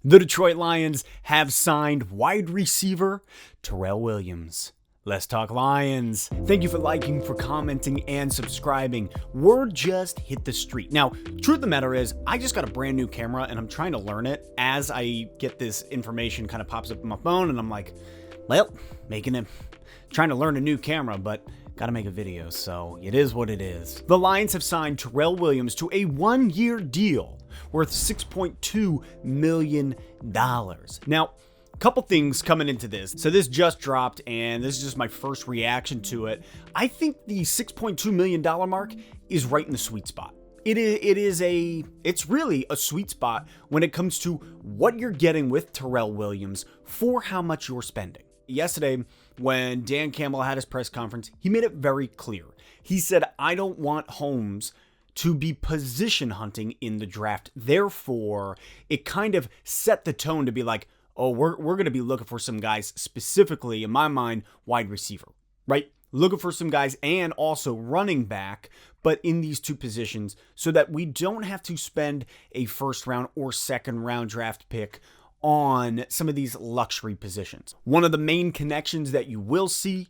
The Detroit Lions have signed wide receiver Tyrell Williams. Let's talk Lions. Thank you for liking, for commenting, and subscribing. Word just hit the street. Now, truth of the matter is, I just got a brand new camera and I'm trying to learn it. As I get this information kind of pops up on my phone and I'm like, well, trying to learn a new camera, but gotta make a video, so it is what it is. The Lions have signed Tyrell Williams to a one-year deal worth $6.2 million. Now, a couple things coming into this. So this just dropped, and this is just my first reaction to it. I think the $6.2 million mark is right in the sweet spot. It's really a sweet spot when it comes to what you're getting with Tyrell Williams for how much you're spending. Yesterday, when Dan Campbell had his press conference, he made it very clear. He said, I don't want Holmes to be position hunting in the draft. Therefore, it kind of set the tone to be like, oh, we're going to be looking for some guys, specifically, in my mind, wide receiver, right? Looking for some guys and also running back, but in these two positions so that we don't have to spend a first round or second round draft pick on some of these luxury positions. One of the main connections that you will see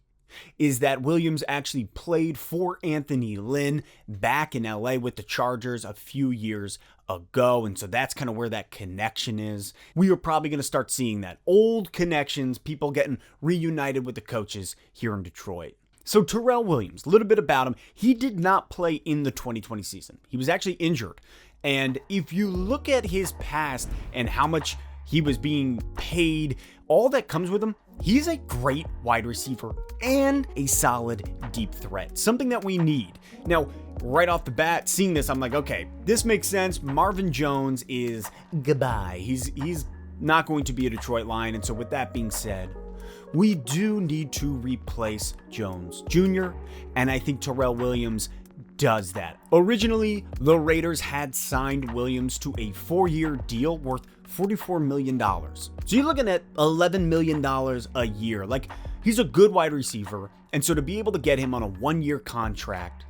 is that Williams actually played for Anthony Lynn back in LA with the Chargers a few years ago, and so that's kind of where that connection is. We are probably going to start seeing that. Old connections, people getting reunited with the coaches here in Detroit. So Tyrell Williams, a little bit about him. He did not play in the 2020 season. He was actually injured. And if you look at his past and how much he was being paid, all that comes with him, he's a great wide receiver and a solid deep threat, something that we need. Now, right off the bat, seeing this, I'm like, okay, this makes sense. Marvin Jones is goodbye. He's not going to be a Detroit Lion. And so with that being said, we do need to replace Jones Jr., and I think Tyrell Williams does that. Originally, the Raiders had signed Williams to a 4-year deal worth $44 million. So you're looking at $11 million a year. Like, he's a good wide receiver. And so to be able to get him on a 1-year contract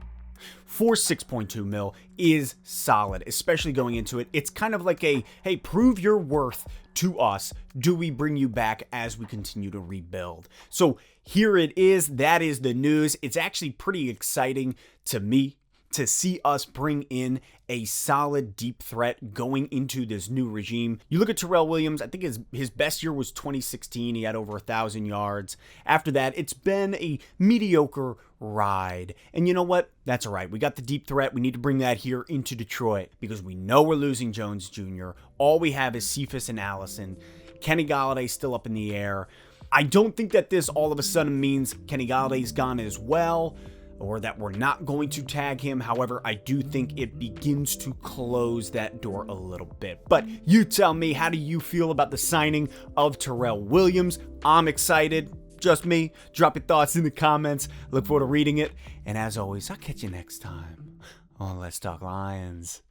for $6.2 million is solid, especially going into it. It's kind of like a, hey, prove your worth to us. Do we bring you back as we continue to rebuild? So here it is. That is the news. It's actually pretty exciting to me to see us bring in a solid deep threat going into this new regime. You look at Tyrell Williams, I think his best year was 2016. He had over 1,000 yards. After that, it's been a mediocre ride. And you know what? That's all right. We got the deep threat. We need to bring that here into Detroit because we know we're losing Jones Jr. All we have is Cephas and Allison. Kenny Galladay's still up in the air. I don't think that this all of a sudden means Kenny Galladay's gone as well, or that we're not going to tag him. However, I do think it begins to close that door a little bit. But you tell me, how do you feel about the signing of Tyrell Williams? I'm excited. Just me. Drop your thoughts in the comments. Look forward to reading it. And as always, I'll catch you next time on Let's Talk Lions.